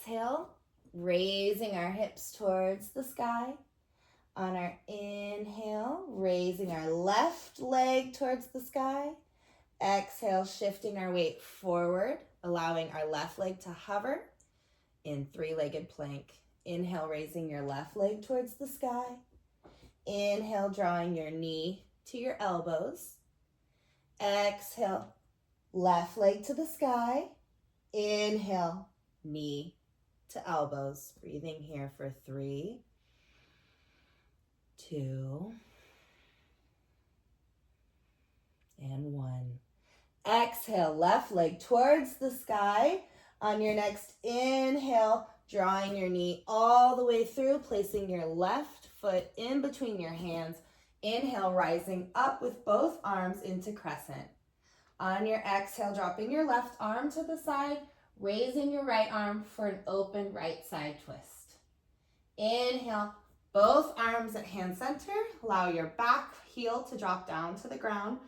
exhale, raising our hips towards the sky. On our inhale, raising our left leg towards the sky. Exhale, shifting our weight forward, allowing our left leg to hover in three-legged plank. Inhale, raising your left leg towards the sky. Inhale, drawing your knee to your elbows. Exhale, left leg to the sky. Inhale, knee to elbows. Breathing here for 3, 2, and 1. Exhale, left leg towards the sky. On your next inhale, drawing your knee all the way through, placing your left foot in between your hands. Inhale, rising up with both arms into crescent. On your exhale, dropping your left arm to the side, raising your right arm for an open right side twist. Inhale, both arms at hand center. Allow your back heel to drop down to the ground.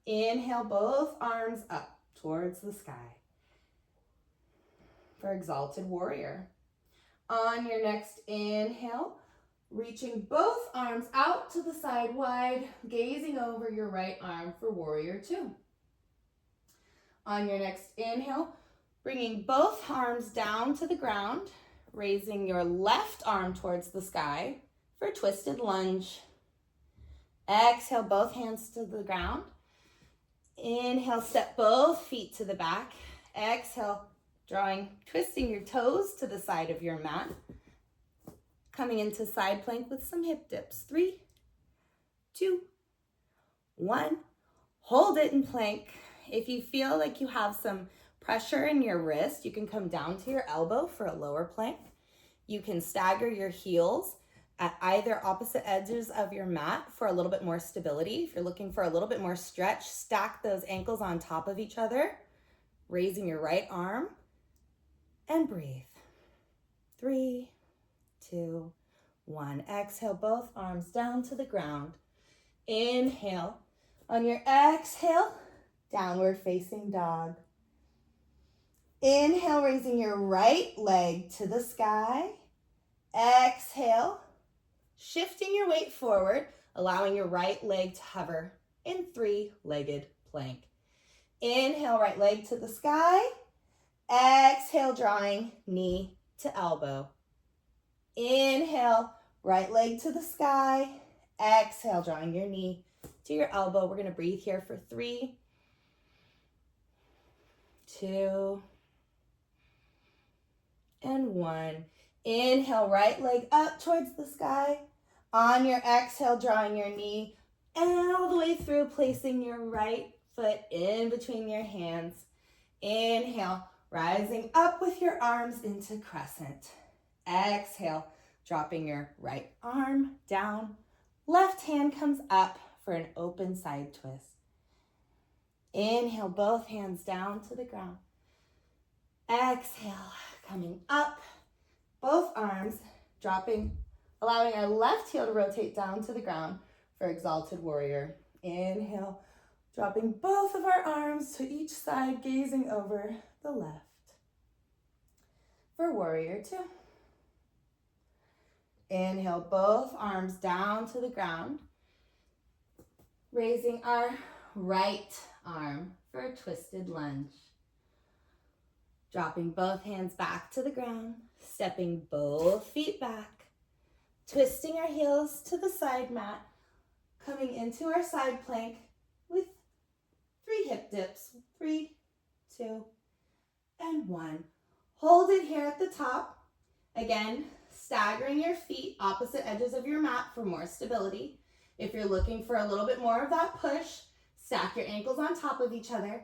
Inhale, both arms up towards the sky for exalted warrior. On your next inhale, reaching both arms out to the side wide, gazing over your right arm for warrior 2. On your next inhale, bringing both arms down to the ground, raising your left arm towards the sky for twisted lunge. Exhale, both hands to the ground. Inhale, step both feet to the back. Exhale, twisting your toes to the side of your mat. Coming into side plank with some hip dips. 3, 2, 1. Hold it in plank. If you feel like you have some pressure in your wrist, you can come down to your elbow for a lower plank. You can stagger your heels at either opposite edges of your mat for a little bit more stability. If you're looking for a little bit more stretch, stack those ankles on top of each other, raising your right arm, and breathe. 3, 2, 1. Exhale, both arms down to the ground. Inhale. On your exhale, downward facing dog. Inhale, raising your right leg to the sky. Exhale, shifting your weight forward, allowing your right leg to hover in three-legged plank. Inhale, right leg to the sky. Exhale, drawing knee to elbow. Inhale, right leg to the sky. Exhale, drawing your knee to your elbow. We're going to breathe here for 3, 2, and 1. Inhale, right leg up towards the sky. On your exhale, drawing your knee all the way through, placing your right foot in between your hands. Inhale, rising up with your arms into crescent. Exhale, dropping your right arm down. Left hand comes up for an open side twist. Inhale, both hands down to the ground. Exhale, coming up, both arms dropping, allowing our left heel to rotate down to the ground for exalted warrior. Inhale, dropping both of our arms to each side, gazing over the left for warrior 2. Inhale, both arms down to the ground, raising our right arm for a twisted lunge. Dropping both hands back to the ground, stepping both feet back, twisting our heels to the side mat, coming into our side plank with 3 hip dips. 3, 2, and 1. Hold it here at the top. Again, staggering your feet opposite edges of your mat for more stability. If you're looking for a little bit more of that push, stack your ankles on top of each other.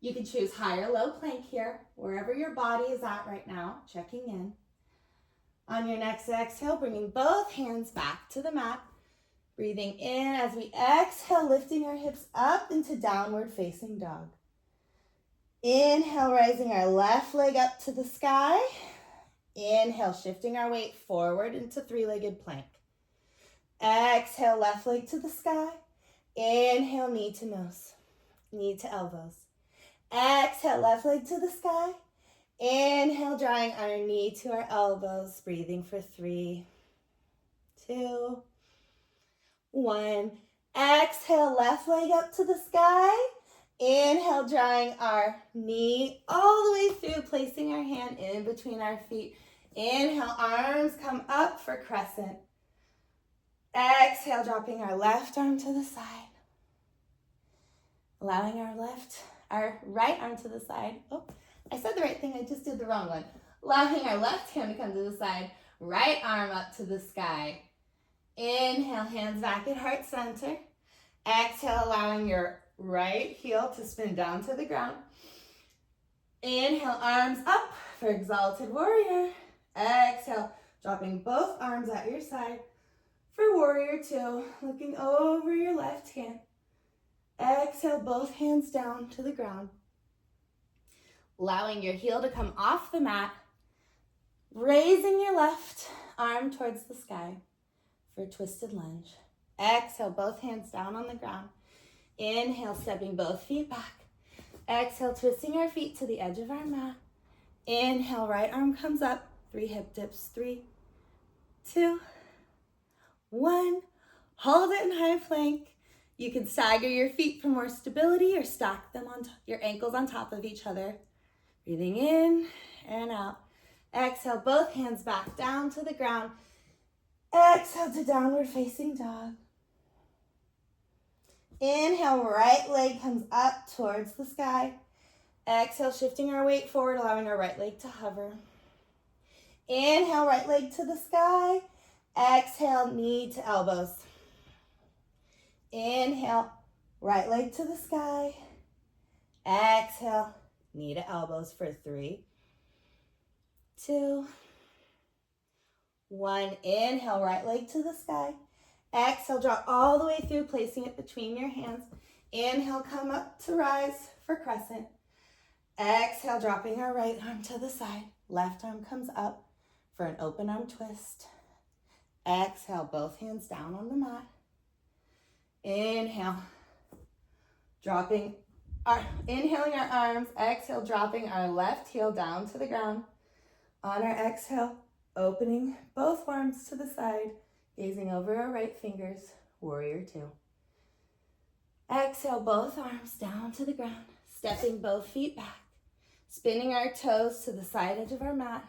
You can choose high or low plank here, wherever your body is at right now, checking in. On your next exhale, bringing both hands back to the mat. Breathing in as we exhale, lifting our hips up into downward facing dog. Inhale, rising our left leg up to the sky. Inhale, shifting our weight forward into 3-legged plank. Exhale, left leg to the sky. Inhale, knee to nose, knee to elbows. Exhale, left leg to the sky. Inhale, drawing our knee to our elbows, breathing for 3, 2, 1. Exhale, left leg up to the sky. Inhale, drawing our knee all the way through, placing our hand in between our feet. Inhale, arms come up for crescent. Exhale, dropping our left arm to the side. Allowing our right arm to the side. Oh, I said the right thing, I just did the wrong one. Allowing our left hand to come to the side, right arm up to the sky. Inhale, hands back at heart center. Exhale, allowing your right heel to spin down to the ground. Inhale, arms up for exalted warrior. Exhale, dropping both arms at your side for warrior 2, looking over your left hand. Exhale, both hands down to the ground. Allowing your heel to come off the mat, raising your left arm towards the sky for twisted lunge. Exhale, both hands down on the ground. Inhale, stepping both feet back. Exhale, twisting our feet to the edge of our mat. Inhale, right arm comes up, 3 hip dips, 3, 2, 1. Hold it in high plank. You can stagger your feet for more stability or stack them on your ankles on top of each other. Breathing in and out. Exhale, both hands back down to the ground. Exhale to downward facing dog. Inhale, right leg comes up towards the sky. Exhale, shifting our weight forward, allowing our right leg to hover. Inhale, right leg to the sky. Exhale, knee to elbows. Inhale, right leg to the sky. Exhale, knee to elbows for 3, 2, 1. Inhale, right leg to the sky. Exhale, draw all the way through, placing it between your hands. Inhale, come up to rise for crescent. Exhale, dropping our right arm to the side. Left arm comes up for an open arm twist. Exhale, both hands down on the mat. Inhale, inhaling our arms. Exhale, dropping our left heel down to the ground. On our exhale, opening both arms to the side, gazing over our right fingers, warrior 2. Exhale, both arms down to the ground, stepping both feet back, spinning our toes to the side edge of our mat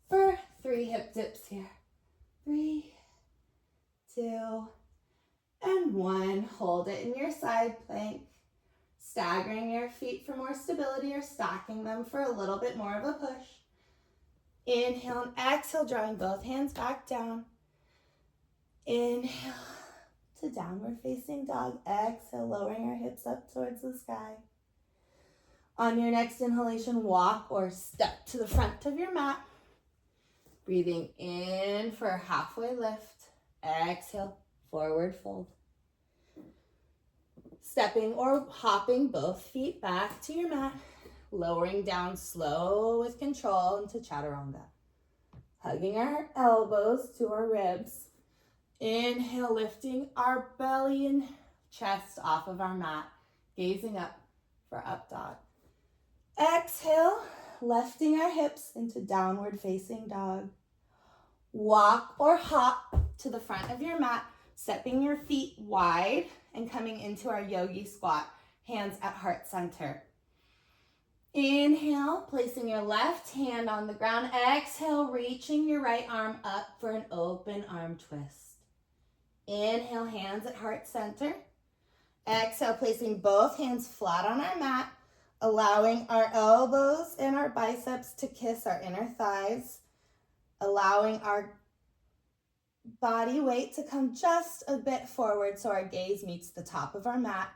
for 3 hip dips here. 3, 2, and 1. Hold it in your side plank, staggering your feet for more stability or stacking them for a little bit more of a push. Inhale and exhale, drawing both hands back down. Inhale to downward facing dog. Exhale, lowering our hips up towards the sky. On your next inhalation, walk or step to the front of your mat. Breathing in for a halfway lift. Exhale, forward fold. Stepping or hopping both feet back to your mat. Lowering down slow with control into chaturanga. Hugging our elbows to our ribs. Inhale, lifting our belly and chest off of our mat. Gazing up for up dog. Exhale, lifting our hips into downward facing dog. Walk or hop to the front of your mat, stepping your feet wide and coming into our yogi squat, hands at heart center. Inhale, placing your left hand on the ground. Exhale, reaching your right arm up for an open arm twist. Inhale, hands at heart center. Exhale, placing both hands flat on our mat, allowing our elbows and our biceps to kiss our inner thighs, allowing our body weight to come just a bit forward so our gaze meets the top of our mat,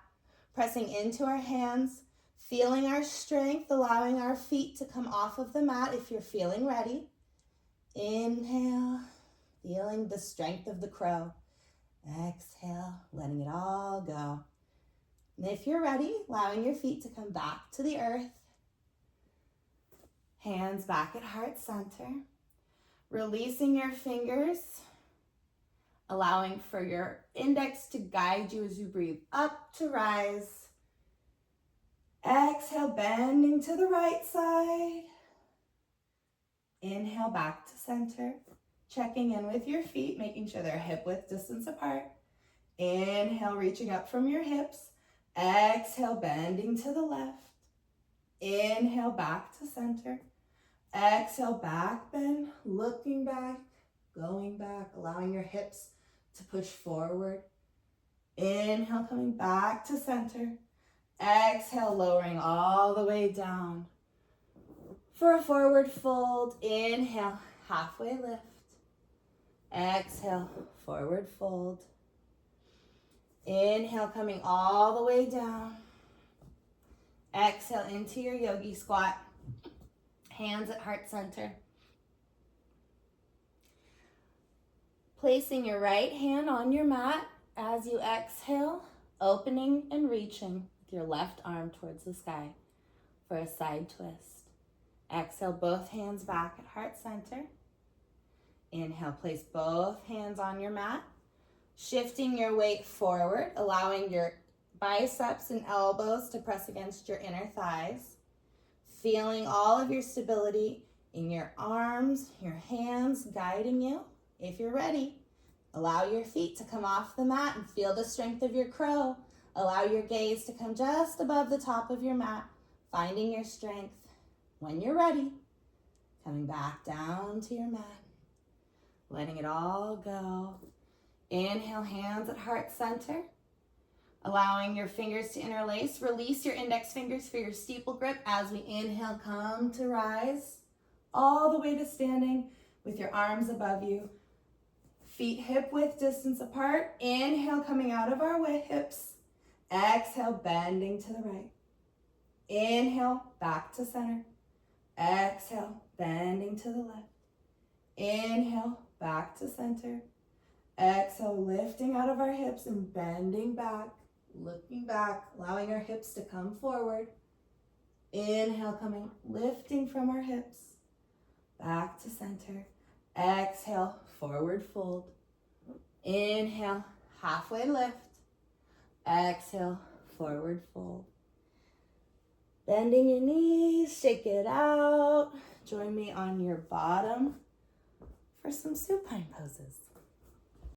pressing into our hands, feeling our strength, allowing our feet to come off of the mat if you're feeling ready. Inhale, feeling the strength of the crow. Exhale, letting it all go. And if you're ready, allowing your feet to come back to the earth. Hands back at heart center. Releasing your fingers, allowing for your index to guide you as you breathe up to rise. Exhale, bending to the right side. Inhale, back to center. Checking in with your feet, making sure they're hip width distance apart. Inhale, reaching up from your hips. Exhale, bending to the left. Inhale, back to center. Exhale, back bend, looking back, going back, allowing your hips to push forward. Inhale, coming back to center. Exhale, lowering all the way down. For a forward fold, inhale, halfway lift. Exhale, forward fold. Inhale, coming all the way down. Exhale into your yogi squat. Hands at heart center. Placing your right hand on your mat as you exhale, opening and reaching with your left arm towards the sky for a side twist. Exhale, both hands back at heart center. Inhale, place both hands on your mat, shifting your weight forward, allowing your biceps and elbows to press against your inner thighs, feeling all of your stability in your arms, your hands guiding you. If you're ready, allow your feet to come off the mat and feel the strength of your crow. Allow your gaze to come just above the top of your mat, finding your strength. When you're ready, coming back down to your mat, letting it all go. Inhale, hands at heart center, allowing your fingers to interlace. Release your index fingers for your steeple grip as we inhale, come to rise, all the way to standing with your arms above you. Feet hip width distance apart. Inhale, coming out of our hips. Exhale, bending to the right. Inhale, back to center. Exhale, bending to the left. Inhale, back to center. Exhale, lifting out of our hips and bending back, looking back, allowing our hips to come forward. Inhale, coming, lifting from our hips, back to center. Exhale, forward fold. Inhale, halfway lift. Exhale, forward fold. Bending your knees, shake it out. Join me on your bottom for some supine poses.